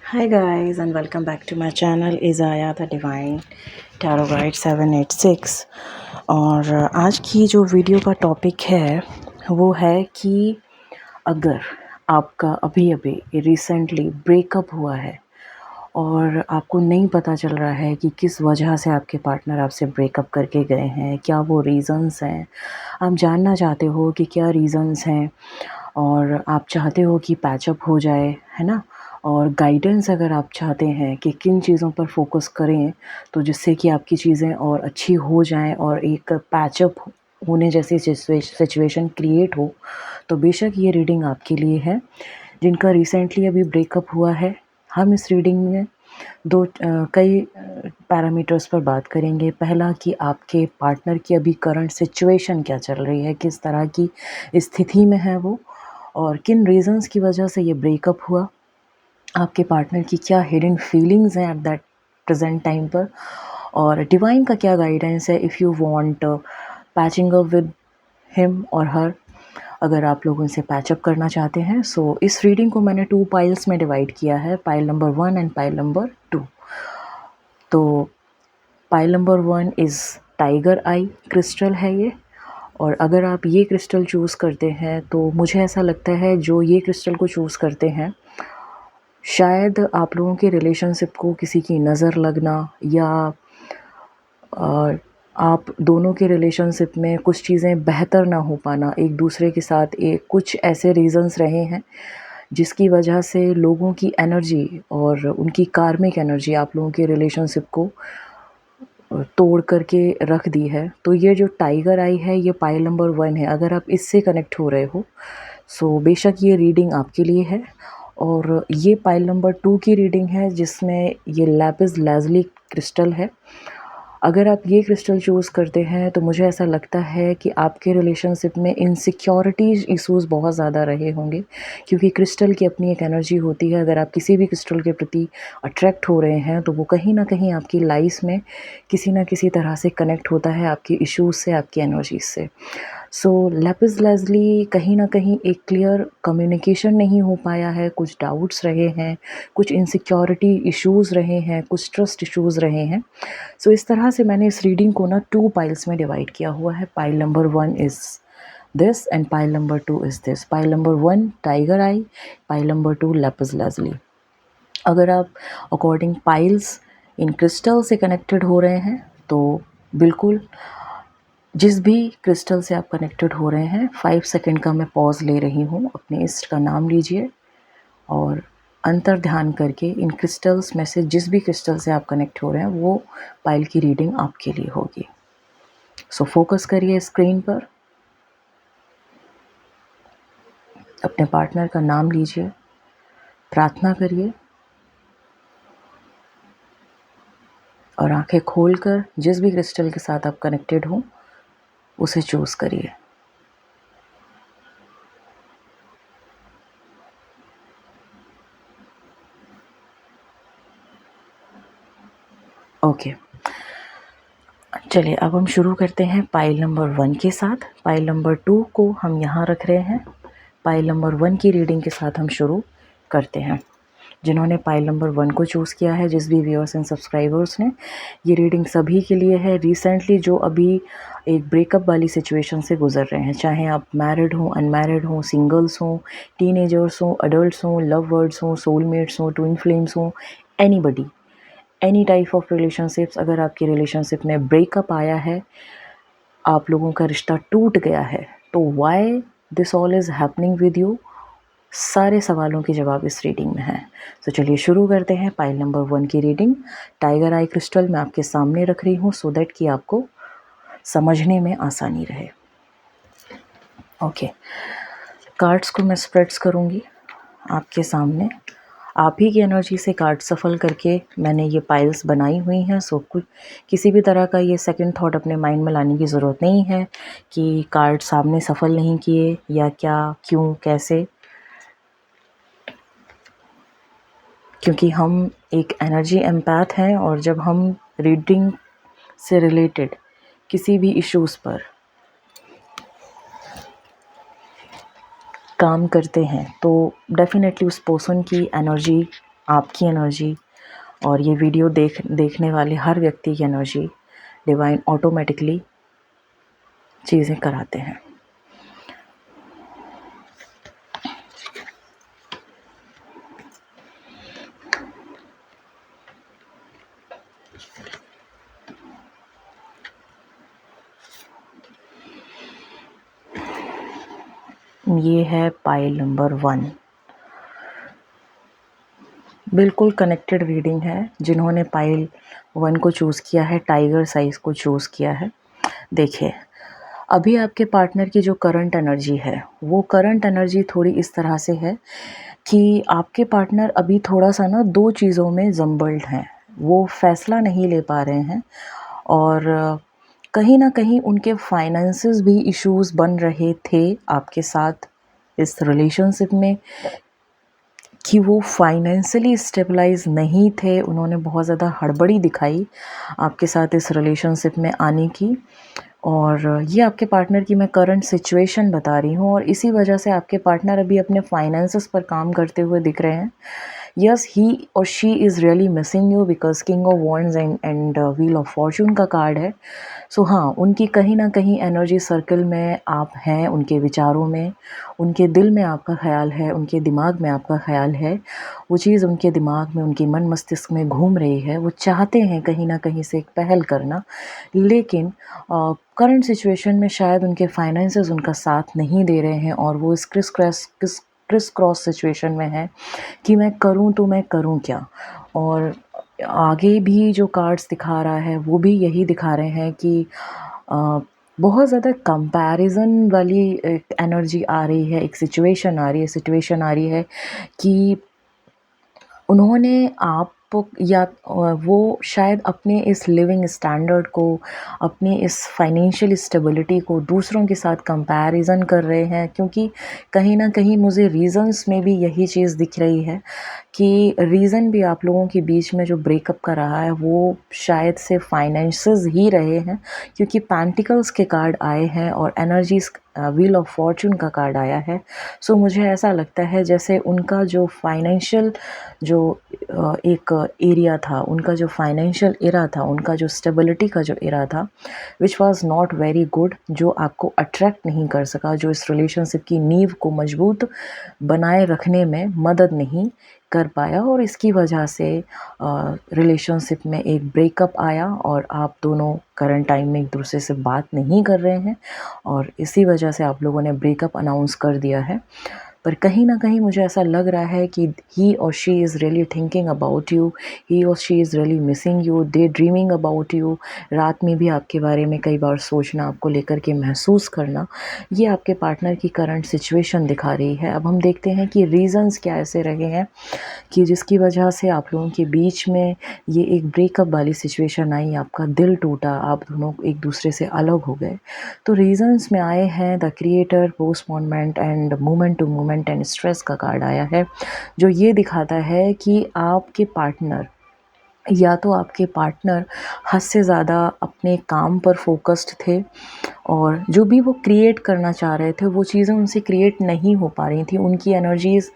Hi guys and welcome back to my channel Isaiah the Divine Tarot Guide 786। और आज की जो video का टॉपिक है वो है कि अगर आपका अभी अभी रिसेंटली ब्रेकअप हुआ है और आपको नहीं पता चल रहा है कि किस वजह से आपके पार्टनर आपसे ब्रेकअप करके गए हैं, क्या वो रीज़न्स हैं, आप जानना चाहते हो कि क्या रीज़न्स हैं और आप चाहते हो कि पैचअप हो जाए, है ना। और गाइडेंस अगर आप चाहते हैं कि किन चीज़ों पर फोकस करें तो जिससे कि आपकी चीज़ें और अच्छी हो जाएं और एक पैचअप होने जैसी सिचुएशन क्रिएट हो, तो बेशक ये रीडिंग आपके लिए है। जिनका रिसेंटली अभी ब्रेकअप हुआ है, हम इस रीडिंग में कई पैरामीटर्स पर बात करेंगे। पहला कि आपके पार्टनर की अभी करंट सिचुएशन क्या चल रही है, किस तरह की स्थिति में है वो, और किन रीज़न्स की वजह से ये ब्रेकअप हुआ, आपके पार्टनर की क्या हिडन फीलिंग्स हैं एट दैट प्रेजेंट टाइम पर, और डिवाइन का क्या गाइडेंस है if you want patching up with him और हर, अगर आप लोग उनसे पैचअप करना चाहते हैं। सो इस रीडिंग को मैंने 2 पाइल्स में डिवाइड किया है, pile number 1 and pile number 2। तो pile number 1 is tiger I crystal है ये, और अगर आप ये क्रिस्टल चूज़ करते हैं तो मुझे ऐसा लगता है जो ये क्रिस्टल को चूज़ करते हैं शायद आप लोगों के रिलेशनशिप को किसी की नज़र लगना, या आप दोनों के रिलेशनशिप में कुछ चीज़ें बेहतर ना हो पाना एक दूसरे के साथ, एक कुछ ऐसे रीज़न्स रहे हैं जिसकी वजह से लोगों की एनर्जी और उनकी कार्मिक एनर्जी आप लोगों के रिलेशनशिप को तोड़ करके रख दी है। तो ये जो टाइगर आई है ये पाइल नंबर 1 है। अगर आप इससे कनेक्ट हो रहे हो सो बेशक ये रीडिंग आपके लिए है। और ये पाइल नंबर 2 की रीडिंग है जिसमें ये लैपिस लाजुली क्रिस्टल है। अगर आप ये क्रिस्टल चूज़ करते हैं तो मुझे ऐसा लगता है कि आपके रिलेशनशिप में इनसिक्योरिटीज़ इश्यूज़ बहुत ज़्यादा रहे होंगे, क्योंकि क्रिस्टल की अपनी एक एनर्जी होती है। अगर आप किसी भी क्रिस्टल के प्रति अट्रैक्ट हो रहे हैं तो वो कहीं ना कहीं आपकी लाइफ में किसी ना किसी तरह से कनेक्ट होता है आपकी इश्यूज़ से, आपकी एनर्जीज से। सो लैपिस लाजुली कहीं ना कहीं एक क्लियर कम्युनिकेशन नहीं हो पाया है, कुछ डाउट्स रहे हैं, कुछ इनसिक्योरिटी इश्यूज़ रहे हैं, कुछ ट्रस्ट इश्यूज़ रहे हैं। सो इस तरह से मैंने इस रीडिंग को ना 2 पाइल्स में डिवाइड किया हुआ है। Pile number 1 is this and pile number 2 is this. Pile number 1 tiger I, pile number 2 Lapis lazuli. अगर आप अकॉर्डिंग पाइल्स इन क्रिस्टल से कनेक्टेड हो रहे हैं तो बिल्कुल जिस भी क्रिस्टल से आप कनेक्टेड हो रहे हैं 5 सेकंड का मैं पॉज ले रही हूँ। अपने इष्ट का नाम लीजिए और अंतर ध्यान करके इन क्रिस्टल्स में से जिस भी क्रिस्टल से आप कनेक्ट हो रहे हैं वो पाइल की रीडिंग आपके लिए होगी। सो फोकस करिए स्क्रीन पर, अपने पार्टनर का नाम लीजिए, प्रार्थना करिए और आंखें खोलकर जिस भी क्रिस्टल के साथ आप कनेक्टेड हो उसे चूज़ करिए। ओके, चलिए अब हम शुरू करते हैं पाइल नंबर 1 के साथ। पाइल नंबर 2 को हम यहाँ रख रहे हैं। पाइल नंबर 1 की रीडिंग के साथ हम शुरू करते हैं। जिन्होंने पाइल नंबर 1 को चूज़ किया है, जिस भी व्यूअर्स एंड सब्सक्राइबर्स ने, ये रीडिंग सभी के लिए है रिसेंटली जो अभी एक ब्रेकअप वाली सिचुएशन से गुजर रहे हैं। चाहे आप मैरिड हों, अनमैरिड हों, सिंगल्स हों, टीनेजर्स हों, अडल्ट्स हों, लव वर्ड्स हों, सोलमेट्स हों, ट्विन फ्लेम्स हों, anybody, any type of relationships. अगर आपकी रिलेशनशिप में ब्रेकअप आया है, आप लोगों का रिश्ता टूट गया है, तो why this all is happening with you, सारे सवालों के जवाब इस रीडिंग में हैं। तो चलिए शुरू करते हैं पाइल नंबर 1 की रीडिंग। टाइगर आई क्रिस्टल मैं आपके सामने रख रही हूँ सो दैट कि आपको समझने में आसानी रहे। ओके, कार्ड्स को मैं स्प्रेड्स करूँगी आपके सामने। आप ही की एनर्जी से कार्ड सफल करके मैंने ये पाइल्स बनाई हुई हैं। सो कुछ किसी भी तरह का ये सेकंड थॉट अपने माइंड में लाने की ज़रूरत नहीं है कि कार्ड सामने सफल नहीं किए या क्या, क्यों, कैसे, क्योंकि हम एक एनर्जी एम्पैथ हैं और जब हम रीडिंग से रिलेटेड किसी भी इश्यूज़ पर काम करते हैं तो डेफिनेटली उस पर्सन की एनर्जी आपकी एनर्जी और ये वीडियो देखने वाले हर व्यक्ति की एनर्जी डिवाइन ऑटोमेटिकली चीज़ें कराते हैं। ये है पाइल नंबर 1, बिल्कुल कनेक्टेड रीडिंग है। जिन्होंने पाइल 1 को चूज़ किया है, टाइगर साइज़ को चूज़ किया है, देखिए अभी आपके पार्टनर की जो करंट एनर्जी है, वो करंट एनर्जी थोड़ी इस तरह से है कि आपके पार्टनर अभी थोड़ा-सा ना 2 चीज़ों में जम्बल्ड हैं। वो फ़ैसला नहीं ले पा रहे हैं और कहीं न कहीं उनके फाइनेंसेस भी इश्यूज़ बन रहे थे आपके साथ इस रिलेशनशिप में, कि वो फाइनेंशियली स्टेबलाइज़ नहीं थे। उन्होंने बहुत ज़्यादा हड़बड़ी दिखाई आपके साथ इस रिलेशनशिप में आने की, और ये आपके पार्टनर की मैं करंट सिचुएशन बता रही हूँ, और इसी वजह से आपके पार्टनर अभी अपने फाइनेंसेस पर काम करते हुए दिख रहे हैं। यस, ही और she is really missing you because king of wands and wheel of Fortune का कार्ड है। सो हाँ, उनकी कहीं ना कहीं एनर्जी सर्कल में आप हैं, उनके विचारों में, उनके दिल में आपका ख्याल है, उनके दिमाग में आपका ख्याल है। वो चीज़ उनके दिमाग में, उनके मन मस्तिष्क में घूम रही है। वो चाहते हैं कहीं ना कहीं से एक पहल करना, लेकिन करंट सिचुएशन में शायद उनके फाइनेंसेस उनका साथ नहीं दे रहे हैं, और वो इस क्रिस क्रॉस सिचुएशन में है कि मैं करूं तो मैं करूं क्या। और आगे भी जो कार्ड्स दिखा रहा है वो भी यही दिखा रहे हैं कि अ, बहुत ज़्यादा कंपैरिजन वाली एक एनर्जी आ रही है, एक सिचुएशन आ रही है कि उन्होंने आप या वो शायद अपने इस लिविंग स्टैंडर्ड को, अपने इस फाइनेंशियल स्टेबिलिटी को दूसरों के साथ कंपैरिजन कर रहे हैं, क्योंकि कहीं ना कहीं मुझे रीज़न्स में भी यही चीज़ दिख रही है कि रीज़न भी आप लोगों के बीच में जो ब्रेकअप का रहा है वो शायद से फाइनेंसेस ही रहे हैं, क्योंकि पेंटिकल्स के कार्ड आए हैं और एनर्जीज व्हील ऑफ फॉर्चून का कार्ड आया है। सो मुझे ऐसा लगता है जैसे उनका जो फाइनेंशियल जो एक एरिया था, उनका जो फाइनेंशियल एरा था, उनका जो स्टेबिलिटी का जो एरा था, which was not very good, जो आपको अट्रैक्ट नहीं कर सका, जो इस रिलेशनशिप की नींव को मजबूत बनाए रखने में मदद नहीं कर पाया, और इसकी वजह से रिलेशनशिप में एक ब्रेकअप आया और आप दोनों करंट टाइम में एक दूसरे से बात नहीं कर रहे हैं, और इसी वजह से आप लोगों ने ब्रेकअप अनाउंस कर दिया है। पर कहीं न कहीं मुझे ऐसा लग रहा है कि ही और she is really thinking about you, he और she is really missing you, day dreaming about you. रात में भी आपके बारे में कई बार सोचना, आपको लेकर के महसूस करना, ये आपके पार्टनर की करंट सिचुएशन दिखा रही है। अब हम देखते हैं कि रीज़न्स क्या ऐसे रहे हैं कि जिसकी वजह से आप लोगों के बीच में ये एक ब्रेकअप वाली सिचुएशन आई, आपका दिल टूटा, आप दोनों एक दूसरे से अलग हो गए। तो रीज़न्स में आए हैं the creator, postponement and moment to moment and stress का कार्ड आया है, जो ये दिखाता है कि आपके पार्टनर, या तो आपके पार्टनर हद से ज़्यादा अपने काम पर फोकस्ड थे, और जो भी वो क्रिएट करना चाह रहे थे वो चीज़ें उनसे क्रिएट नहीं हो पा रही थी। उनकी एनर्जीज़,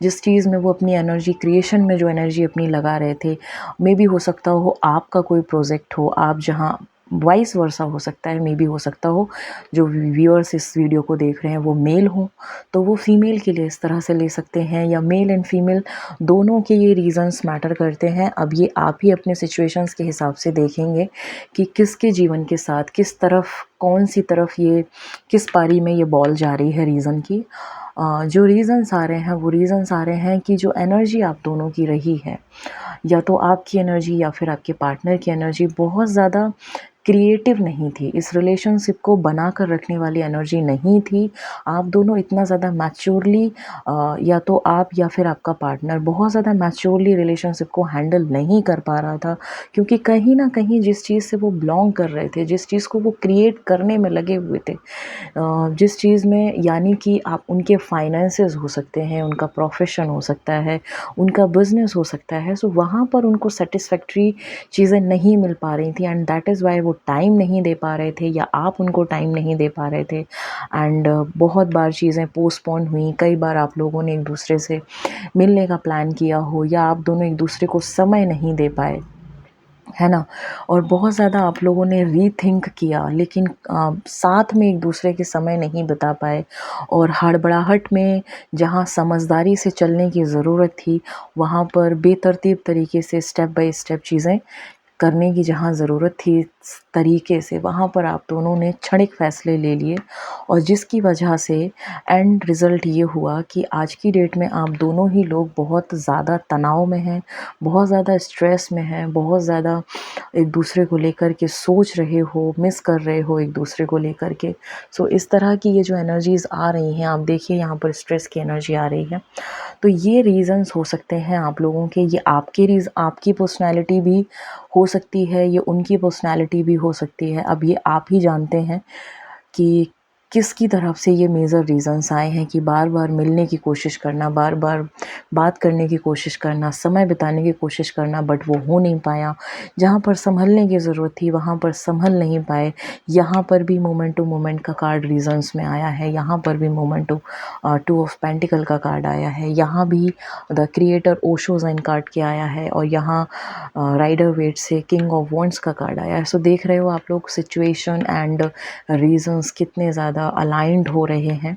जिस चीज़ में वो अपनी एनर्जी क्रिएशन में जो एनर्जी अपनी लगा रहे थे, मे बी हो सकता हो आपका कोई प्रोजेक्ट हो, आप जहाँ वाइस वर्सा हो सकता है, मे बी हो सकता हो जो व्यूअर्स इस वीडियो को देख रहे हैं वो मेल हों, तो वो फीमेल के लिए इस तरह से ले सकते हैं, या मेल एंड फीमेल दोनों के ये रीज़न्स मैटर करते हैं। अब ये आप ही अपने सिचुएशंस के हिसाब से देखेंगे कि किसके जीवन के साथ किस तरफ, कौन सी तरफ ये, किस पारी में ये बॉल जा रही है रीज़न की। जो रीज़न्स आ रहे हैं वो रीज़न्स आ रहे हैं कि जो एनर्जी आप दोनों की रही है, या तो आपकी एनर्जी या फिर आपके पार्टनर की एनर्जी बहुत ज़्यादा क्रिएटिव नहीं थी, इस रिलेशनशिप को बनाकर रखने वाली एनर्जी नहीं थी। आप दोनों इतना ज़्यादा मैच्योरली, या तो आप या फिर आपका पार्टनर बहुत ज़्यादा मैच्योरली रिलेशनशिप को हैंडल नहीं कर पा रहा था, क्योंकि कहीं ना कहीं जिस चीज़ से वो बिलोंग कर रहे थे, जिस चीज़ को वो क्रिएट करने में लगे हुए थे, जिस चीज़ में, यानी कि आप उनके फाइनेंसेस हो सकते हैं, उनका प्रोफेशन हो सकता है, उनका बिजनेस हो सकता है, सो वहाँ पर उनको सेटिस्फैक्ट्री चीज़ें नहीं मिल पा रही थी, एंड दैट इज़ वाई वो टाइम नहीं दे पा रहे थे या आप उनको टाइम नहीं दे पा रहे थे। एंड बहुत बार चीज़ें पोस्टपोन हुई, कई बार आप लोगों ने एक दूसरे से मिलने का प्लान किया हो या आप दोनों एक दूसरे को समय नहीं दे पाए, है ना? और बहुत ज़्यादा आप लोगों ने रीथिंक किया, लेकिन साथ में एक दूसरे के समय नहीं बिता पाए और हड़बड़ाहट में जहाँ समझदारी से चलने की ज़रूरत थी, वहाँ पर बेतरतीब तरीके से स्टेप बाय स्टेप चीज़ें करने की जहाँ ज़रूरत थी तरीके से, वहाँ पर आप दोनों ने क्षणिक फ़ैसले ले लिए और जिसकी वजह से एंड रिज़ल्ट ये हुआ कि आज की डेट में आप दोनों ही लोग बहुत ज़्यादा तनाव में हैं, बहुत ज़्यादा स्ट्रेस में हैं, बहुत ज़्यादा एक दूसरे को लेकर के सोच रहे हो, मिस कर रहे हो एक दूसरे को लेकर के। सो इस तरह की ये जो एनर्जीज़ आ रही हैं, आप देखिए यहाँ पर स्ट्रेस की एनर्जी आ रही है। तो ये रीज़न्स हो सकते हैं आप लोगों के, ये आपकी पर्सनैलिटी भी हो सकती है, ये उनकी पर्सनैलिटी भी हो सकती है। अब ये आप ही जानते हैं कि किसकी तरफ से ये मेजर रीज़न्स आए हैं कि बार-बार मिलने की कोशिश करना, बार-बार बात करने की कोशिश करना, समय बिताने की कोशिश करना, बट वो हो नहीं पाया। जहाँ पर सँभलने की ज़रूरत थी वहाँ पर सँभल नहीं पाए। यहाँ पर भी मोमेंट टू मोमेंट का कार्ड रीज़न्स में आया है, यहाँ पर भी moment to two of pentacle का कार्ड आया है, यहाँ भी the creator Osho Zen card के आया है और यहाँ राइडर वेट से किंग ऑफ वॉन्ड्स का कार्ड आया है। सो देख रहे हो आप लोग सिचुएशन एंड रीज़न्स कितने ज़्यादा अलाइंड हो रहे हैं।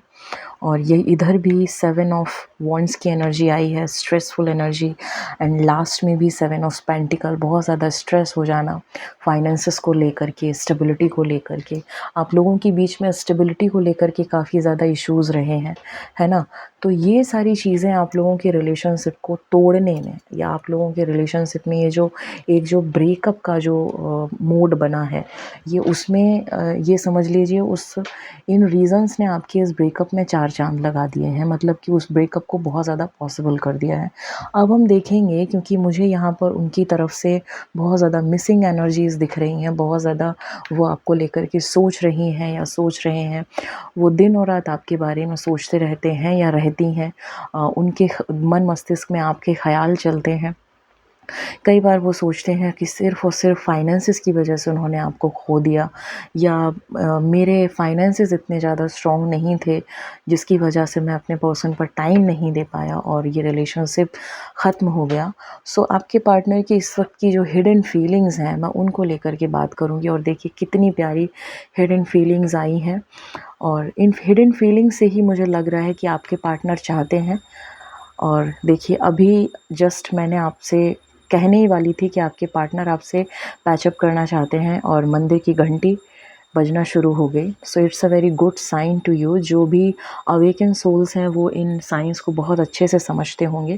और ये इधर भी 7 ऑफ वॉन्ड्स की एनर्जी आई है, स्ट्रेसफुल एनर्जी। एंड लास्ट में भी 7 ऑफ पेंटिकल, बहुत ज़्यादा स्ट्रेस हो जाना फाइनेंसेस को लेकर के, स्टेबिलिटी को लेकर के। आप लोगों के बीच में स्टेबिलिटी को लेकर के काफ़ी ज़्यादा इश्यूज़ रहे हैं, है ना? तो ये सारी चीज़ें आप लोगों के रिलेशनशिप को तोड़ने में या आप लोगों के रिलेशनशिप में ये जो एक जो ब्रेकअप का जो मोड बना है, ये उसमें ये समझ लीजिए उस इन रीज़न्स ने आपके इस ब्रेकअप में 4 चाँद लगा दिए हैं, मतलब कि उस ब्रेकअप को बहुत ज़्यादा पॉसिबल कर दिया है। अब हम देखेंगे, क्योंकि मुझे यहाँ पर उनकी तरफ से बहुत ज़्यादा मिसिंग एनर्जीज़ दिख रही हैं, बहुत ज़्यादा वो आपको लेकर के सोच रही हैं या सोच रहे हैं। वो दिन और रात आपके बारे में सोचते रहते हैं या रहती हैं। उनके मन मस्तिष्क में आपके ख़्याल चलते हैं। कई बार वो सोचते हैं कि सिर्फ़ और सिर्फ़ फाइनेंसेस की वजह से उन्होंने आपको खो दिया या मेरे फाइनेंसेस इतने ज़्यादा स्ट्रॉन्ग नहीं थे जिसकी वजह से मैं अपने पर्सन पर टाइम नहीं दे पाया और ये रिलेशनशिप ख़त्म हो गया। सो आपके पार्टनर की इस वक्त की जो हिडन फीलिंग्स हैं, मैं उनको लेकर के बात करूँगी और देखिए कितनी प्यारी हिडन फीलिंग्स आई हैं। और इन हिडन फीलिंग्स से ही मुझे लग रहा है कि आपके पार्टनर चाहते हैं। और देखिए अभी जस्ट मैंने आपसे कहने ही वाली थी कि आपके पार्टनर आपसे पैचअप करना चाहते हैं और मंदिर की घंटी बजना शुरू हो गई। So it's a very good sign to you. जो भी अवेकन सोल्स हैं वो इन साइंस को बहुत अच्छे से समझते होंगे।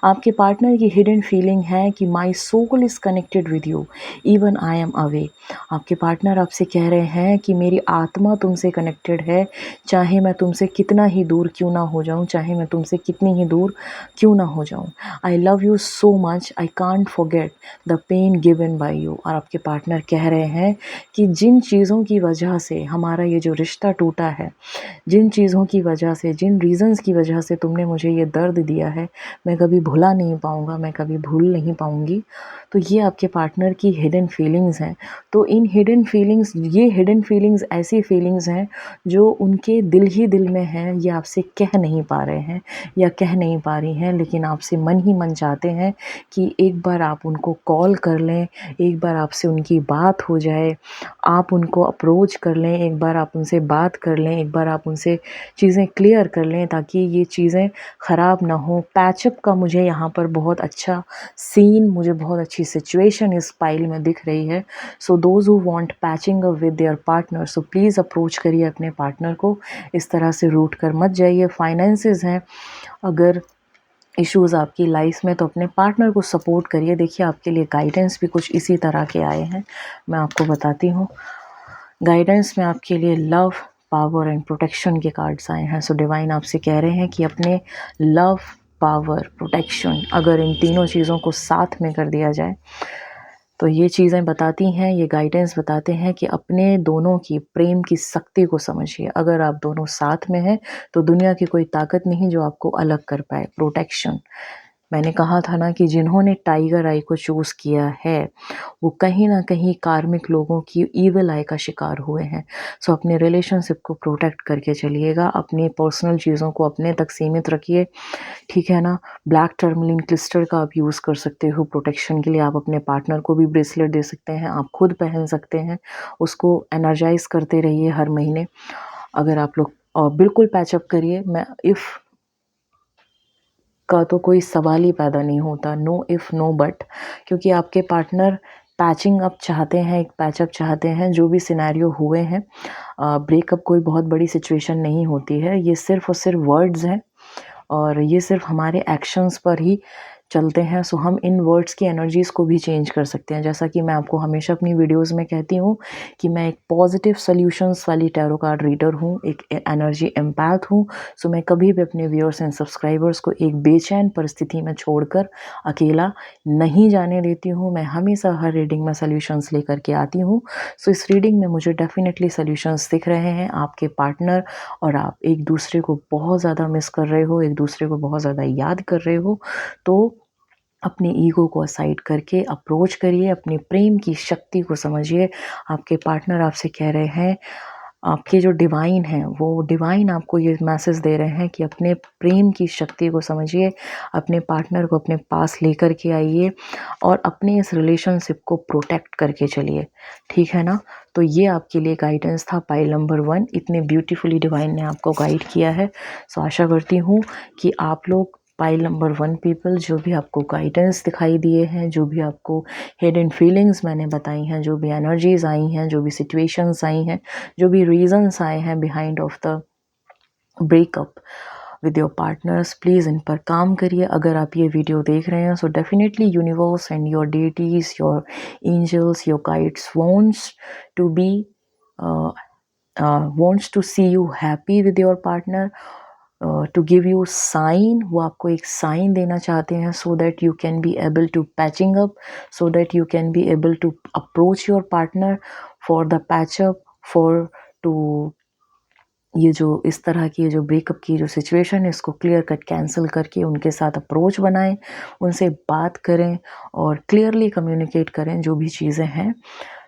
आपके पार्टनर की हिडन फीलिंग है कि my soul is connected with you even I am away. आपके पार्टनर आपसे कह रहे हैं कि मेरी आत्मा तुमसे कनेक्टेड है, चाहे मैं तुमसे कितना ही दूर क्यों ना हो जाऊं, चाहे मैं तुमसे कितनी ही दूर क्यों ना हो जाऊं। I love you so much, I can't forget the pain given by you. और आपके पार्टनर कह रहे हैं कि जिन चीज़ों की वजह से हमारा ये जो रिश्ता टूटा है, जिन चीज़ों की वजह से, जिन रीज़न्स की वजह से तुमने मुझे ये दर्द दिया है, मैं कभी भुला नहीं पाऊँगा, मैं कभी भूल नहीं पाऊँगी। तो ये आपके पार्टनर की हिडन फीलिंग्स हैं। तो इन हिडन फीलिंग्स, ये हिडन फीलिंग्स ऐसी फीलिंग्स हैं जो उनके दिल ही दिल में हैं, ये आपसे कह नहीं पा रहे हैं या कह नहीं पा रही हैं, लेकिन आपसे मन ही मन चाहते हैं कि एक बार आप उनको कॉल कर लें, एक बार आपसे उनकी बात हो जाए, आप उनको अप्रोच कर लें, एक बार आप उनसे बात कर लें, एक बार आप उनसे चीज़ें क्लियर कर लें ताकि ये चीज़ें ख़राब ना हो। पैचअप का मुझे यहाँ पर बहुत अच्छा सीन, मुझे बहुत अच्छी सिचुएशन इस पाइल में दिख रही है। So those who want patching up with their partner, so please approach करिए अपने पार्टनर को, इस तरह से रूठ कर मत जाइए। फाइनेंसेस हैं, अगर इश्यूज़ आपकी लाइफ में, तो अपने पार्टनर को सपोर्ट करिए। देखिए आपके लिए गाइडेंस भी कुछ इसी तरह के आए हैं, मैं आपको बताती हूँ। गाइडेंस में आपके लिए लव, पावर एंड प्रोटेक्शन के कार्ड्स आए हैं। सो डिवाइन आपसे कह रहे हैं कि अपने लव, पावर, प्रोटेक्शन, अगर इन तीनों चीज़ों को साथ में कर दिया जाए तो ये चीज़ें बताती हैं, ये गाइडेंस बताते हैं कि अपने दोनों की प्रेम की शक्ति को समझिए। अगर आप दोनों साथ में हैं तो दुनिया की कोई ताकत नहीं जो आपको अलग कर पाए। प्रोटेक्शन, मैंने कहा था ना कि जिन्होंने टाइगर आई को चूज़ किया है वो कहीं ना कहीं कार्मिक लोगों की ईविल आई का शिकार हुए हैं। सो अपने रिलेशनशिप को प्रोटेक्ट करके चलिएगा, अपनी पर्सनल चीज़ों को अपने तक सीमित रखिए, ठीक है ना। ब्लैक टर्मलिन क्रिस्टल का आप यूज़ कर सकते हो प्रोटेक्शन के लिए। आप अपने पार्टनर को भी ब्रेसलेट दे सकते हैं, आप खुद पहन सकते हैं, उसको एनर्जाइज करते रहिए हर महीने। अगर आप लोग बिल्कुल पैचअप करिए, मैं इफ़ का तो कोई सवाल ही पैदा नहीं होता, नो इफ़ नो बट, क्योंकि आपके पार्टनर पैचिंग अप चाहते हैं, एक पैचअप चाहते हैं। जो भी सिनेरियो हुए हैं, ब्रेकअप कोई बहुत बड़ी सिचुएशन नहीं होती है, ये सिर्फ़ और सिर्फ वर्ड्स हैं और ये सिर्फ हमारे एक्शंस पर ही चलते हैं। सो हम इन वर्ड्स की एनर्जीज़ को भी चेंज कर सकते हैं। जैसा कि मैं आपको हमेशा अपनी वीडियोस में कहती हूँ कि मैं एक पॉजिटिव सॉल्यूशंस वाली टैरो कार्ड रीडर हूँ, एक एनर्जी एम्पैथ हूँ। सो मैं कभी भी अपने व्यूअर्स एंड सब्सक्राइबर्स को एक बेचैन परिस्थिति में छोड़कर अकेला नहीं जाने देती हूँ। मैं हमेशा हर रीडिंग में सॉल्यूशंस लेकर के आती हूँ। सो इस रीडिंग में मुझे डेफिनेटली सॉल्यूशंस दिख रहे हैं। आपके पार्टनर और आप एक दूसरे को बहुत ज़्यादा मिस कर रहे हो, एक दूसरे को बहुत ज़्यादा याद कर रहे हो, तो अपने ईगो को असाइड करके अप्रोच करिए, अपने प्रेम की शक्ति को समझिए। आपके पार्टनर आपसे कह रहे हैं, आपके जो डिवाइन हैं वो डिवाइन आपको ये मैसेज दे रहे हैं कि अपने प्रेम की शक्ति को समझिए, अपने पार्टनर को अपने पास लेकर के आइए और अपने इस रिलेशनशिप को प्रोटेक्ट करके चलिए, ठीक है ना। तो ये आपके लिए गाइडेंस था पाइल नंबर 1। इतने ब्यूटीफुली डिवाइन ने आपको गाइड किया है। सो आशा करती हूँ कि आप लोग पाइल नंबर 1 पीपल, जो भी आपको गाइडेंस दिखाई दिए हैं, जो भी आपको हिडन फीलिंग्स मैंने बताई हैं, जो भी एनर्जीज आई हैं, जो भी सिचुएशंस आई हैं, जो भी रीजंस आए हैं behind of the breakup with your partners, please इन पर काम करिए। अगर आप ये वीडियो देख रहे हैं, so definitely universe and your deities, your angels, your guides wants to be wants to see you happy with your partner, to give you sign, वो आपको एक साइन देना चाहते हैं, so that you can be able to patching up, so that you can be able to approach your partner for the patch up, for to ये जो इस तरह की जो ब्रेकअप की जो सिचुएशन है इसको क्लियर कट कैंसिल करके उनके साथ अप्रोच बनाएं, उनसे बात करें और क्लियरली कम्युनिकेट करें जो भी चीज़ें हैं।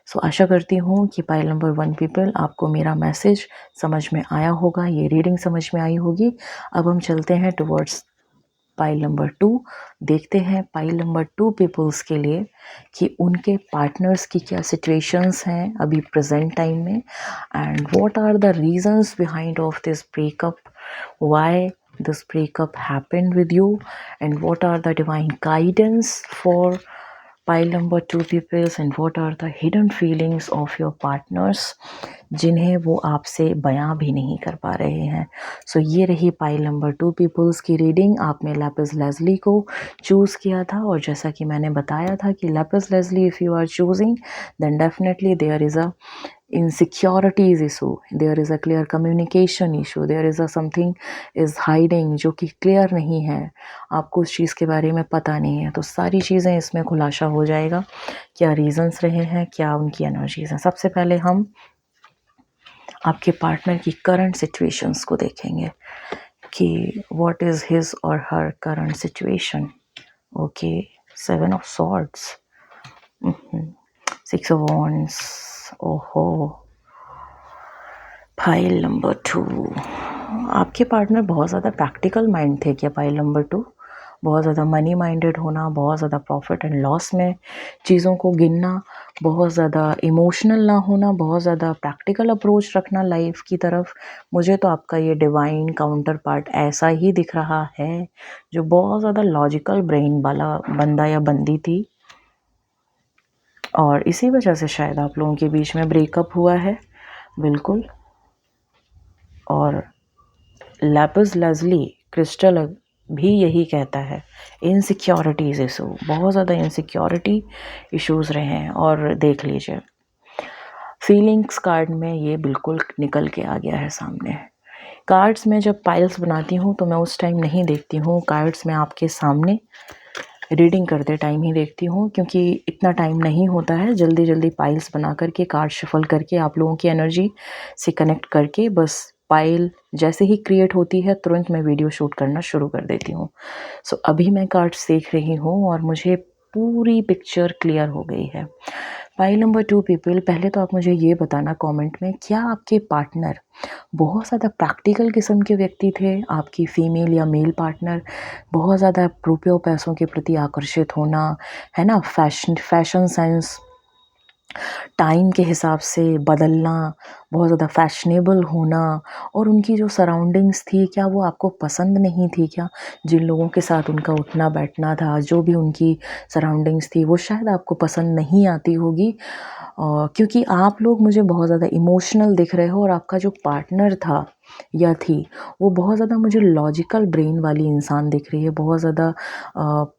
सो आशा करती हूँ कि पाइल नंबर 1 पीपल, आपको मेरा मैसेज समझ में आया होगा, ये रीडिंग समझ में आई होगी। अब हम चलते हैं टुवर्ड्स पाइल नंबर 2। देखते हैं पाइल नंबर 2 पीपल्स के लिए कि उनके पार्टनर्स की क्या सिचुएशंस हैं अभी प्रेजेंट टाइम में, and what are the reasons behind of this breakup, why this breakup happened with you, and what are the divine guidance for pile number 2 peoples, and what are the hidden feelings of your partners जिन्हें वो आपसे बयां भी नहीं कर पा रहे हैं। सो ये रही पाइल नंबर 2 पीपल्स की रीडिंग। आपने लैपिस लेज़ली को चूज़ किया था और जैसा कि मैंने बताया था कि लैपिस लेज़ली if you are choosing then definitely there is a insecurities issue, there is a clear communication issue, there is a something is hiding जो कि क्लियर नहीं है, आपको उस चीज़ के बारे में पता नहीं है। तो सारी चीज़ें इसमें खुलासा हो जाएगा, क्या रीजंस रहे हैं, क्या उनकी एनर्जीज हैं। सबसे पहले हम आपके पार्टनर की करंट सिचुएशंस को देखेंगे कि व्हाट इज़ हिज और her current situation. Okay, 7 of swords, 6 of wands, ओहो, पाइल नंबर 2। आपके पार्टनर बहुत ज़्यादा प्रैक्टिकल माइंड थे क्या? पाइल नंबर 2 बहुत ज़्यादा मनी माइंडेड होना, बहुत ज़्यादा प्रॉफिट एंड लॉस में चीज़ों को गिनना, बहुत ज़्यादा इमोशनल ना होना, बहुत ज़्यादा प्रैक्टिकल अप्रोच रखना लाइफ की तरफ। मुझे तो आपका ये डिवाइन काउंटर पार्ट ऐसा ही दिख रहा है, जो बहुत ज़्यादा लॉजिकल ब्रेन वाला बंदा या बंदी थी और इसी वजह से शायद आप लोगों के बीच में ब्रेकअप हुआ है। बिल्कुल। और लैपिस लेज़ली क्रिस्टल भी यही कहता है, इनसिक्योरिटीज़ इशू, बहुत ज़्यादा इनसिक्योरिटी इश्यूज़ रहे हैं। और देख लीजिए फीलिंग्स कार्ड में ये बिल्कुल निकल के आ गया है सामने। कार्ड्स में जब पाइल्स बनाती हूँ तो मैं उस टाइम नहीं देखती हूँ कार्ड्स, में आपके सामने रीडिंग करते टाइम ही देखती हूँ, क्योंकि इतना टाइम नहीं होता है जल्दी जल्दी पाइल्स बना करके कार्ड शफल करके आप लोगों की एनर्जी से कनेक्ट करके बस पाइल जैसे ही क्रिएट होती है तुरंत मैं वीडियो शूट करना शुरू कर देती हूँ। सो अभी मैं कार्ड्स देख रही हूँ और मुझे पूरी पिक्चर क्लियर हो गई है। पाइल नंबर 2 पीपल, पहले तो आप मुझे ये बताना कमेंट में, क्या आपके पार्टनर बहुत ज़्यादा प्रैक्टिकल किस्म के व्यक्ति थे? आपकी फीमेल या मेल पार्टनर बहुत ज़्यादा रुपयों पैसों के प्रति आकर्षित होना, है ना, फैशन सेंस, टाइम के हिसाब से बदलना, बहुत ज़्यादा फैशनेबल होना, और उनकी जो सराउंडिंग्स थी क्या वो आपको पसंद नहीं थी क्या? जिन लोगों के साथ उनका उठना बैठना था, जो भी उनकी सराउंडिंग्स थी वो शायद आपको पसंद नहीं आती होगी, क्योंकि आप लोग मुझे बहुत ज़्यादा इमोशनल दिख रहे हो और आपका जो पार्टनर था या थी वो बहुत ज़्यादा मुझे लॉजिकल ब्रेन वाली इंसान दिख रही है, बहुत ज़्यादा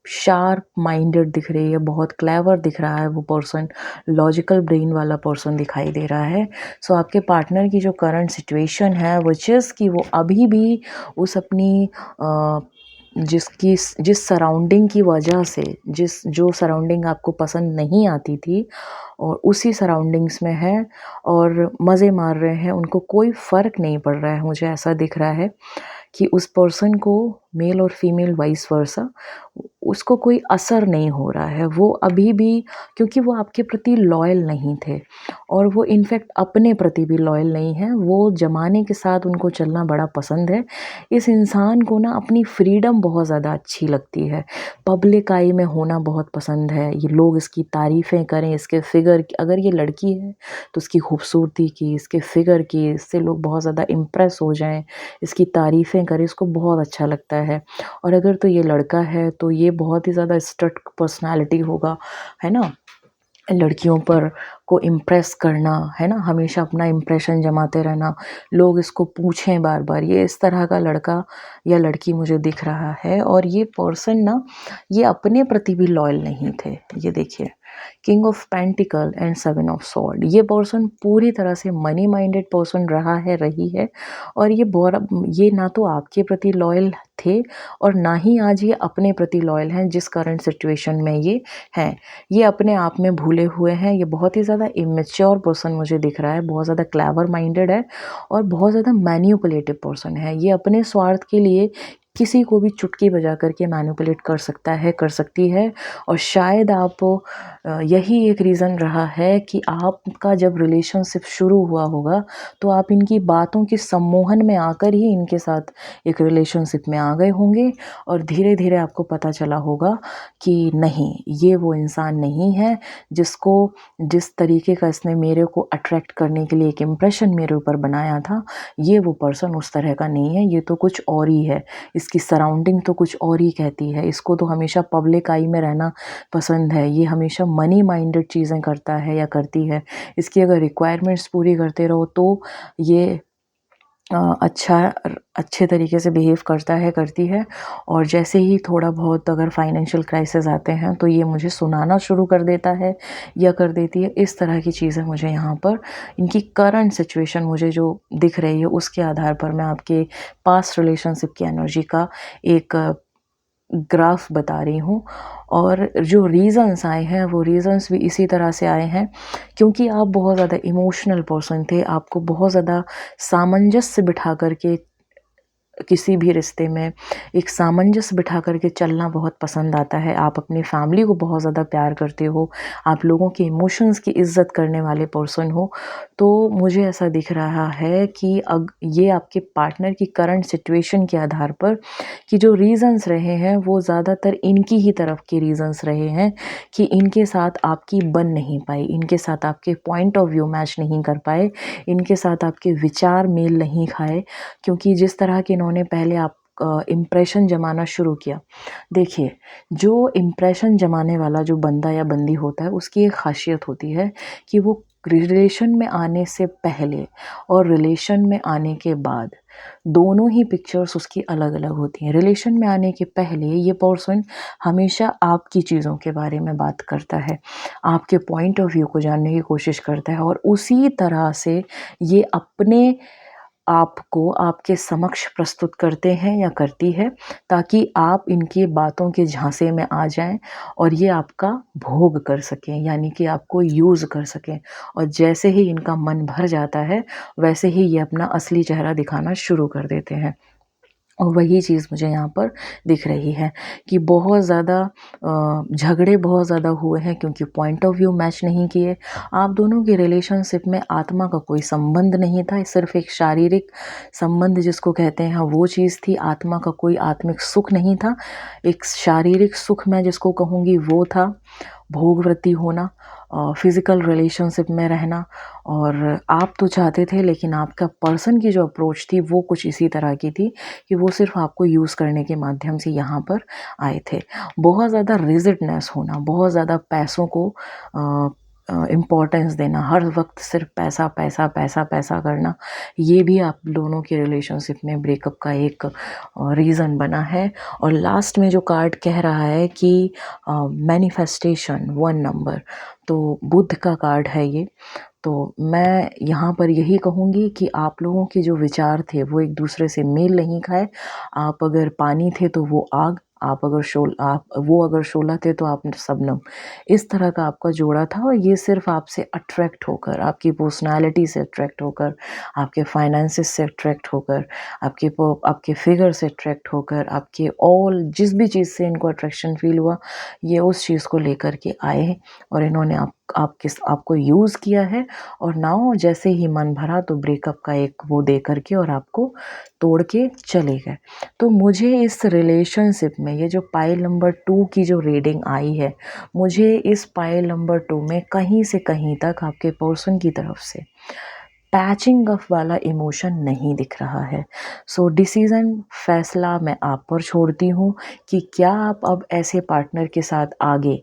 शार्प माइंडेड दिख रही है, बहुत क्लेवर दिख रहा है वो पर्सन, लॉजिकल ब्रेन वाला पर्सन दिखाई दे रहा है। सो आपके पार्टनर की जो करंट सिचुएशन है विच इज़ कि वो अभी भी उस अपनी जिस सराउंडिंग की वजह से, जो सराउंडिंग आपको पसंद नहीं आती थी और उसी सराउंडिंग्स में है और मज़े मार रहे हैं, उनको कोई फ़र्क नहीं पड़ रहा है। मुझे ऐसा दिख रहा है कि उस पर्सन को, मेल और फीमेल वाइस वर्सा, उसको कोई असर नहीं हो रहा है। वो अभी भी, क्योंकि वो आपके प्रति लॉयल नहीं थे और वो इनफैक्ट अपने प्रति भी लॉयल नहीं है, वो ज़माने के साथ उनको चलना बड़ा पसंद है। इस इंसान को ना अपनी फ्रीडम बहुत ज़्यादा अच्छी लगती है, पब्लिक आई में होना बहुत पसंद है, ये लोग इसकी तारीफ़ें करें, इसके फिगर की, अगर ये लड़की है तो इसकी खूबसूरती की, इसके फिगर की, इससे लोग बहुत ज़्यादा इम्प्रेस हो जाएं, इसकी तारीफ़ें करें, इसको बहुत अच्छा लगता है। और अगर तो ये लड़का है तो ये बहुत ही ज़्यादा स्ट्रिक्ट पर्सनालिटी होगा, है ना, लड़कियों पर को इम्प्रेस करना, है ना, हमेशा अपना इम्प्रेशन जमाते रहना, लोग इसको पूछें बार बार, ये इस तरह का लड़का या लड़की मुझे दिख रहा है। और ये पर्सन ना, ये अपने प्रति भी लॉयल नहीं थे। ये देखिए, king of pentacle and seven of sword, ये पर्सन पूरी तरह से मनी माइंडेड पर्सन रहा है, रही है, और ये ना तो आपके प्रति लॉयल थे और ना ही आज ये अपने प्रति लॉयल हैं जिस करंट सिचुएशन में ये हैं। ये अपने आप में भूले हुए हैं, ये बहुत ही ज़्यादा इमेच्योर पर्सन मुझे दिख रहा है, बहुत ज़्यादा क्लेवर माइंडेड है और बहुत ज़्यादा मैन्युपुलेटिव पर्सन है। ये अपने स्वार्थ के लिए किसी को भी चुटकी बजा करके मैनिपुलेट कर सकता है, कर सकती है। और शायद आप, यही एक रीज़न रहा है कि आपका जब रिलेशनशिप शुरू हुआ होगा तो आप इनकी बातों के सम्मोहन में आकर ही इनके साथ एक रिलेशनशिप में आ गए होंगे और धीरे धीरे आपको पता चला होगा कि नहीं, ये वो इंसान नहीं है जिसको, जिस तरीके का इसने मेरे को अट्रैक्ट करने के लिए एक इम्प्रेशन मेरे ऊपर बनाया था, ये वो पर्सन उस तरह का नहीं है, ये तो कुछ और ही है, इसकी सराउंडिंग तो कुछ और ही कहती है, इसको तो हमेशा पब्लिक आई में रहना पसंद है, ये हमेशा मनी माइंडेड चीज़ें करता है या करती है, इसकी अगर रिक्वायरमेंट्स पूरी करते रहो तो ये अच्छे तरीके से बिहेव करता है, करती है। और जैसे ही थोड़ा बहुत अगर फाइनेंशियल क्राइसिस आते हैं तो ये मुझे सुनाना शुरू कर देता है या कर देती है। इस तरह की चीज़ें मुझे यहाँ पर, इनकी करंट सिचुएशन मुझे जो दिख रही है उसके आधार पर मैं आपके पास्ट रिलेशनशिप की एनर्जी का एक ग्राफ बता रही हूँ। और जो रीज़न्स आए हैं वो रीज़न्स भी इसी तरह से आए हैं क्योंकि आप बहुत ज़्यादा इमोशनल पर्सन थे, आपको बहुत ज़्यादा सामंजस्य बिठा करके किसी भी रिश्ते में एक सामंजस्य बिठा करके चलना बहुत पसंद आता है। आप अपनी फैमिली को बहुत ज़्यादा प्यार करते हो, आप लोगों के इमोशंस की इज़्ज़त करने वाले पर्सन हो। तो मुझे ऐसा दिख रहा है कि ये आपके पार्टनर की करंट सिचुएशन के आधार पर कि जो रीज़न्स रहे हैं वो ज़्यादातर इनकी ही तरफ के रीज़न्स रहे हैं कि इनके साथ आपकी बन नहीं पाई, इनके साथ आपके पॉइंट ऑफ व्यू मैच नहीं कर पाए, इनके साथ आपके विचार मेल नहीं खाए, क्योंकि जिस तरह के इन्होंने पहले आप इम्प्रेशन जमाना शुरू किया। देखिए, जो इम्प्रेशन जमाने वाला जो बंदा या बंदी होता है उसकी एक ख़ासियत होती है कि वो रिलेशन में आने से पहले और रिलेशन में आने के बाद दोनों ही पिक्चर्स उसकी अलग-अलग होती हैं। रिलेशन में आने के पहले ये पर्सन हमेशा आपकी चीज़ों के बारे में बात करता है, आपके पॉइंट ऑफ व्यू को जानने की कोशिश करता है और उसी तरह से ये अपने आपको आपके समक्ष प्रस्तुत करते हैं या करती है, ताकि आप इनकी बातों के झांसे में आ जाएं और ये आपका भोग कर सकें, यानी कि आपको यूज़ कर सकें। और जैसे ही इनका मन भर जाता है, वैसे ही ये अपना असली चेहरा दिखाना शुरू कर देते हैं। और वही चीज़ मुझे यहाँ पर दिख रही है कि बहुत ज़्यादा झगड़े बहुत ज़्यादा हुए हैं, क्योंकि पॉइंट ऑफ व्यू मैच नहीं किए। आप दोनों की रिलेशनशिप में आत्मा का कोई संबंध नहीं था, सिर्फ एक शारीरिक संबंध जिसको कहते हैं वो चीज़ थी। आत्मा का कोई आत्मिक सुख नहीं था। एक शारीरिक सुख मैं जिसको कहूँगी वो था, भोगवृत्ति होना, फिज़िकल रिलेशनशिप में रहना। और आप तो चाहते थे, लेकिन आपका पर्सन की जो अप्रोच थी वो कुछ इसी तरह की थी कि वो सिर्फ आपको यूज़ करने के माध्यम से यहाँ पर आए थे। बहुत ज़्यादा रिजिडनेस होना, बहुत ज़्यादा पैसों को इम्पोर्टेंस देना, हर वक्त सिर्फ पैसा पैसा पैसा पैसा करना, ये भी आप दोनों के रिलेशनशिप में ब्रेकअप का एक रीज़न बना है। और लास्ट में जो कार्ड कह रहा है कि मैनिफेस्टेशन 1 नंबर, तो बुध का कार्ड है ये। तो मैं यहाँ पर यही कहूँगी कि आप लोगों के जो विचार थे वो एक दूसरे से मेल नहीं खाए। आप अगर पानी थे तो वो आग, आप वो अगर शोला थे तो आप शबनम। इस तरह का आपका जोड़ा था, और ये सिर्फ आपसे अट्रैक्ट होकर, आपकी पर्सनालिटी से अट्रैक्ट होकर, आपके फाइनेंसेस से अट्रैक्ट होकर, आपके फिगर से अट्रैक्ट होकर, आपके ऑल जिस भी चीज़ से इनको अट्रैक्शन फील हुआ, ये उस चीज़ को लेकर के आए और इन्होंने आपको यूज़ किया है। और नाउ जैसे ही मन भरा तो ब्रेकअप का एक वो दे करके और आपको तोड़ के चले गए। तो मुझे इस रिलेशनशिप में ये जो पाइल नंबर 2 की जो रीडिंग आई है, मुझे इस पाइल नंबर 2 में कहीं से कहीं तक आपके पर्सन की तरफ से पैचिंग अप वाला इमोशन नहीं दिख रहा है। सो डिसीज़न, फैसला मैं आप पर छोड़ती हूँ कि क्या आप अब ऐसे पार्टनर के साथ आगे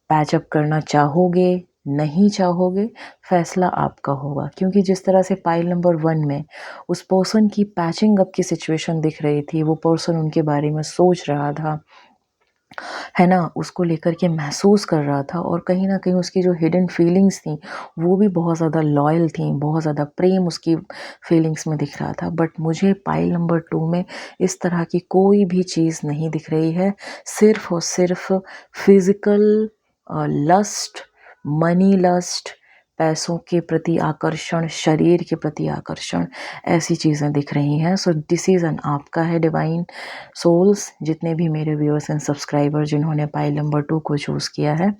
पैचअप करना चाहोगे, नहीं चाहोगे, फैसला आपका होगा। क्योंकि जिस तरह से पाइल नंबर 1 में उस पर्सन की पैचिंग अप की सिचुएशन दिख रही थी, वो पर्सन उनके बारे में सोच रहा था, है ना, उसको लेकर के महसूस कर रहा था, और कहीं न कहीं उसकी जो हिडन फीलिंग्स थी वो भी बहुत ज़्यादा लॉयल थी, बहुत ज़्यादा प्रेम उसकी फीलिंग्स में दिख रहा था। बट मुझे पाइल नंबर 2 में इस तरह की कोई भी चीज़ नहीं दिख रही है। सिर्फ़ और सिर्फ़ फिज़िकल लस्ट, मनी लस्ट, पैसों के प्रति आकर्षण, शरीर के प्रति आकर्षण, ऐसी चीज़ें दिख रही हैं। सो डिसीज़न आपका है डिवाइन सोल्स, जितने भी मेरे व्यूअर्स एंड सब्सक्राइबर जिन्होंने पाइल नंबर 2 को चूज़ किया है,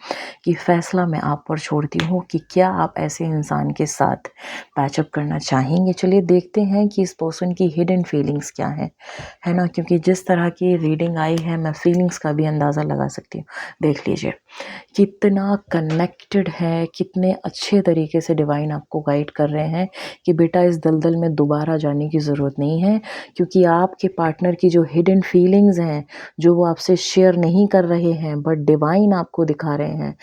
कि फ़ैसला मैं आप पर छोड़ती हूँ कि क्या आप ऐसे इंसान के साथ पैचअप करना चाहेंगे। चलिए देखते हैं कि इस पर्सन की हिडन फीलिंग्स क्या हैं, है ना, क्योंकि जिस तरह की रीडिंग आई है मैं फीलिंग्स का भी अंदाज़ा लगा सकती हूँ। देख लीजिए कितना कनेक्टेड है, कितने अच्छे तरीके से डिवाइन आपको गाइड कर रहे हैं कि बेटा इस दलदल में दोबारा जाने की ज़रूरत नहीं है, क्योंकि आपके पार्टनर की जो हिडन फीलिंग्स हैं, जो वो आपसे शेयर नहीं कर रहे हैं बट डिवाइन आपको दिखा रहे हैं,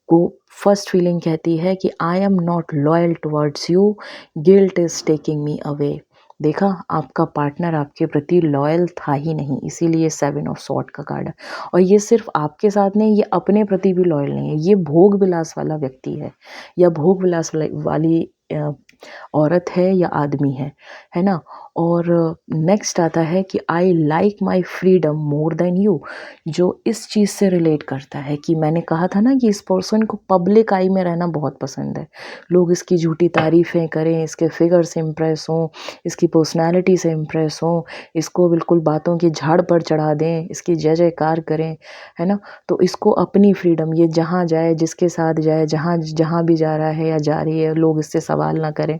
वो फर्स्ट फीलिंग कहती है कि I am not loyal towards you, guilt is taking me away. देखा, आपका पार्टनर आपके प्रति लॉयल था ही नहीं, इसीलिए 7 ऑफ सॉर्ड का कार्ड है। और ये सिर्फ आपके साथ नहीं, ये अपने प्रति भी लॉयल नहीं है। ये भोग विलास वाला व्यक्ति है, या भोग विलास वाली औरत है या आदमी है ना। और नेक्स्ट आता है कि I like my freedom more than you, जो इस चीज़ से रिलेट करता है कि मैंने कहा था ना कि इस पर्सन को पब्लिक आई में रहना बहुत पसंद है। लोग इसकी झूठी तारीफ़ें करें, इसके फिगर से इम्प्रेस हों, इसकी पर्सनैलिटी से इम्प्रेस हों, इसको बिल्कुल बातों की झाड़ पर चढ़ा दें, इसकी जय जयकार करें, है ना। तो इसको अपनी फ्रीडम, ये जहाँ जाए, जिसके साथ जाए, जहाँ जहाँ भी जा रहा है या जा रही है, लोग इससे सवाल ना करें।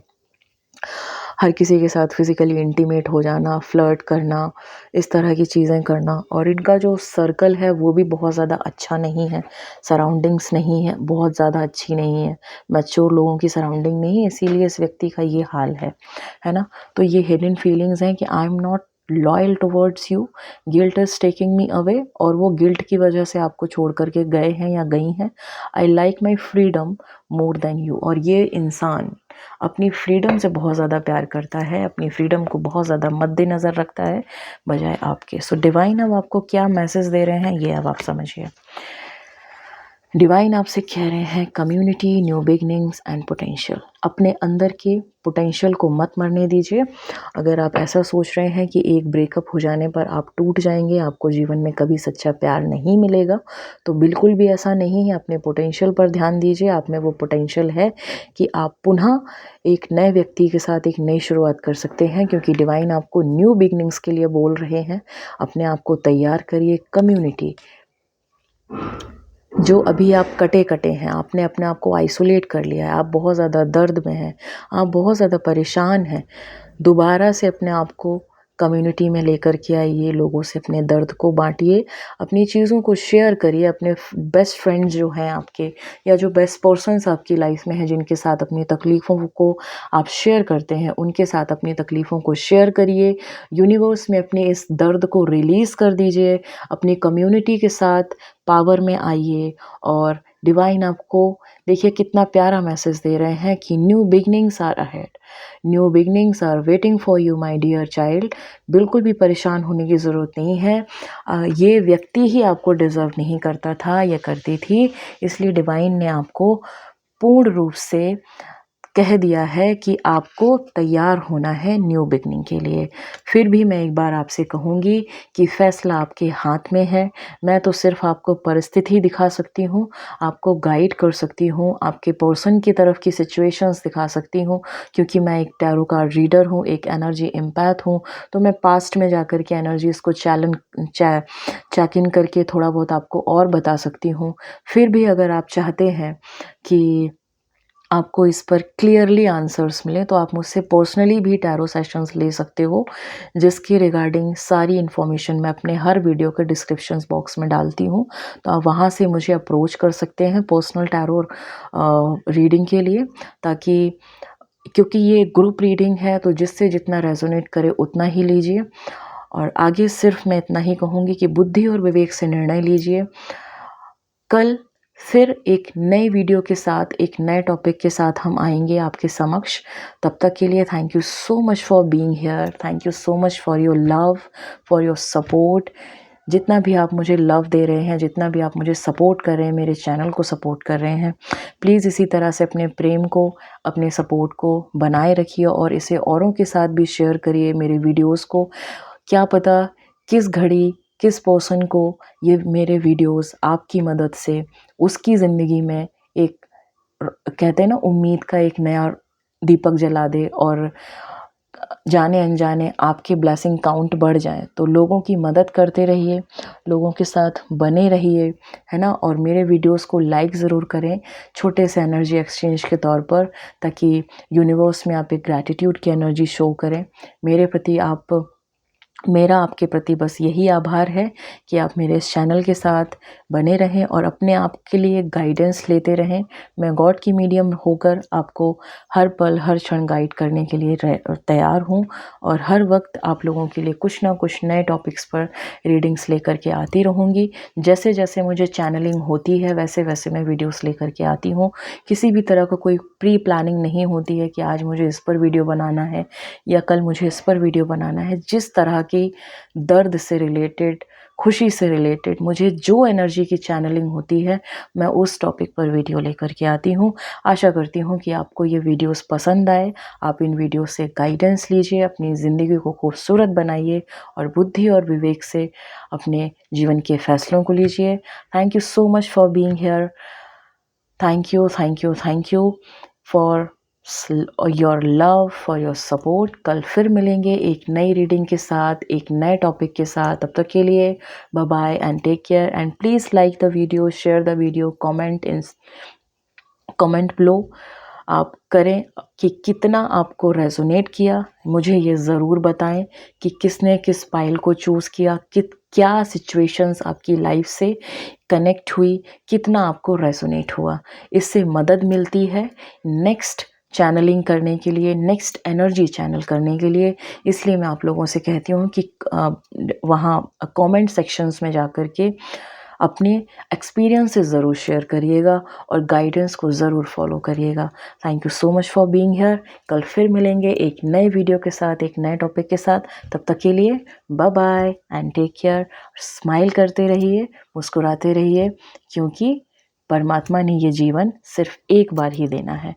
हर किसी के साथ फिज़िकली इंटीमेट हो जाना, फ्लर्ट करना, इस तरह की चीज़ें करना। और इनका जो सर्कल है वो भी बहुत ज़्यादा अच्छा नहीं है, सराउंडिंग्स नहीं है, बहुत ज़्यादा अच्छी नहीं है, मैच्योर लोगों की सराउंडिंग नहीं है, इसीलिए इस व्यक्ति का ये हाल है ना। तो ये हिडन फीलिंग्स हैं कि I am not loyal towards you, guilt is taking me away, और वो गिल्ट की वजह से आपको छोड़ करके गए हैं या गई हैं। I like my freedom more than you, और ये इंसान अपनी फ्रीडम से बहुत ज़्यादा प्यार करता है, अपनी फ्रीडम को बहुत ज़्यादा मद्देनज़र रखता है बजाय आपके। सो डिवाइन अब आपको क्या मैसेज दे रहे हैं ये अब आप समझिए। डिवाइन आपसे कह रहे हैं community, new beginnings and potential. अपने अंदर के पोटेंशियल को मत मरने दीजिए। अगर आप ऐसा सोच रहे हैं कि एक ब्रेकअप हो जाने पर आप टूट जाएंगे, आपको जीवन में कभी सच्चा प्यार नहीं मिलेगा, तो बिल्कुल भी ऐसा नहीं है। अपने पोटेंशियल पर ध्यान दीजिए। आप में वो पोटेंशियल है कि आप पुनः एक नए व्यक्ति के साथ एक नई शुरुआत कर सकते हैं, क्योंकि डिवाइन आपको न्यू बिगनिंग्स के लिए बोल रहे हैं। अपने आप को तैयार करिए। कम्युनिटी, जो अभी आप कटे कटे हैं, आपने अपने आप को आइसोलेट कर लिया है, आप बहुत ज़्यादा दर्द में हैं, आप बहुत ज़्यादा परेशान हैं, दोबारा से अपने आप को कम्युनिटी में लेकर के आइए। लोगों से अपने दर्द को बांटिए, अपनी चीज़ों को शेयर करिए। अपने बेस्ट फ्रेंड्स जो हैं आपके, या जो बेस्ट पर्सन्स आपकी लाइफ में हैं, जिनके साथ अपनी तकलीफ़ों को आप शेयर करते हैं, उनके साथ अपनी तकलीफ़ों को शेयर करिए। यूनिवर्स में अपने इस दर्द को रिलीज़ कर दीजिए। अपनी कम्युनिटी के साथ पावर में आइए। और डिवाइन आपको देखिए कितना प्यारा मैसेज दे रहे हैं कि new beginnings are ahead, new beginnings are waiting for you my dear child. बिल्कुल भी परेशान होने की ज़रूरत नहीं है। ये व्यक्ति ही आपको डिज़र्व नहीं करता था, ये करती थी। इसलिए डिवाइन ने आपको पूर्ण रूप से कह दिया है कि आपको तैयार होना है न्यू बिगनिंग के लिए। फिर भी मैं एक बार आपसे कहूँगी कि फ़ैसला आपके हाथ में है। मैं तो सिर्फ़ आपको परिस्थिति दिखा सकती हूँ, आपको गाइड कर सकती हूँ, आपके पर्सन की तरफ की सिचुएशंस दिखा सकती हूँ, क्योंकि मैं एक टैरो कार्ड रीडर हूँ, एक एनर्जी एम्पैथ हूँ। तो मैं पास्ट में जाकर के एनर्जीज़ को चेक इन करके थोड़ा बहुत आपको और बता सकती हूँ। फिर भी अगर आप चाहते हैं कि आपको इस पर क्लियरली आंसर्स मिले, तो आप मुझसे पर्सनली भी टैरो सेशंस ले सकते हो, जिसकी रिगार्डिंग सारी इन्फॉर्मेशन मैं अपने हर वीडियो के डिस्क्रिप्शन बॉक्स में डालती हूँ। तो आप वहाँ से मुझे अप्रोच कर सकते हैं पर्सनल टैरो रीडिंग के लिए। ताकि, क्योंकि ये ग्रुप रीडिंग है, तो जिससे जितना रेजोनेट करे उतना ही लीजिए। और आगे सिर्फ मैं इतना ही कहूँगी कि बुद्धि और विवेक से निर्णय लीजिए। कल फिर एक नए वीडियो के साथ, एक नए टॉपिक के साथ हम आएंगे आपके समक्ष। तब तक के लिए thank you so much for being here. Thank you so much for your love, for your support. जितना भी आप मुझे लव दे रहे हैं, जितना भी आप मुझे सपोर्ट कर रहे हैं, मेरे चैनल को सपोर्ट कर रहे हैं, प्लीज़ इसी तरह से अपने प्रेम को, अपने सपोर्ट को बनाए रखिए और इसे औरों के साथ भी शेयर करिए मेरे वीडियोज़ को। क्या पता किस घड़ी किस पर्सन को ये मेरे वीडियोस आपकी मदद से उसकी ज़िंदगी में एक, कहते हैं ना, उम्मीद का एक नया दीपक जला दे, और जाने अनजाने आपकी ब्लेसिंग काउंट बढ़ जाए। तो लोगों की मदद करते रहिए, लोगों के साथ बने रहिए, है ना। और मेरे वीडियोस को लाइक ज़रूर करें, छोटे से एनर्जी एक्सचेंज के तौर पर, ताकि यूनिवर्स में आप एक ग्रैटिट्यूड की एनर्जी शो करें मेरे प्रति। मेरा आपके प्रति बस यही आभार है कि आप मेरे इस चैनल के साथ बने रहें और अपने आप के लिए गाइडेंस लेते रहें। मैं गॉड की मीडियम होकर आपको हर पल हर क्षण गाइड करने के लिए तैयार हूँ। और हर वक्त आप लोगों के लिए कुछ ना कुछ नए टॉपिक्स पर रीडिंग्स लेकर के आती रहूँगी। जैसे जैसे मुझे चैनलिंग होती है, वैसे वैसे मैं वीडियोस लेकर के आती हूँ। किसी भी तरह का कोई प्री प्लानिंग नहीं होती है कि आज मुझे इस पर वीडियो बनाना है या कल मुझे इस पर वीडियो बनाना है। जिस तरह की दर्द से रिलेटेड, खुशी से रिलेटेड मुझे जो एनर्जी की चैनलिंग होती है, मैं उस टॉपिक पर वीडियो लेकर के आती हूँ। आशा करती हूँ कि आपको ये वीडियोस पसंद आए। आप इन वीडियो से गाइडेंस लीजिए, अपनी ज़िंदगी को खूबसूरत बनाइए और बुद्धि और विवेक से अपने जीवन के फैसलों को लीजिए। Thank you so much for being here. Thank you, thank you, thank you for your love, for your support. कल फिर मिलेंगे एक नई रीडिंग के साथ, एक नए टॉपिक के साथ। तब तक के लिए bye bye and take care. And please like the video, share the video, comment below आप करें कि कितना आपको रेजोनेट किया। मुझे ये ज़रूर बताएं कि किसने किस पाइल को चूज़ किया, क्या सिचुएशंस आपकी लाइफ से कनेक्ट हुई, कितना आपको रेजोनेट हुआ। इससे मदद मिलती है नेक्स्ट चैनलिंग करने के लिए, नेक्स्ट एनर्जी चैनल करने के लिए। इसलिए मैं आप लोगों से कहती हूँ कि वहाँ कमेंट सेक्शंस में जाकर के अपने एक्सपीरियंसेस ज़रूर शेयर करिएगा और गाइडेंस को ज़रूर फॉलो करिएगा। Thank you so much for being here. कल फिर मिलेंगे एक नए वीडियो के साथ, एक नए टॉपिक के साथ। तब तक के लिए bye bye and take care. Smile करते रहिए, मुस्कुराते रहिए, क्योंकि परमात्मा ने ये जीवन सिर्फ एक बार ही देना है।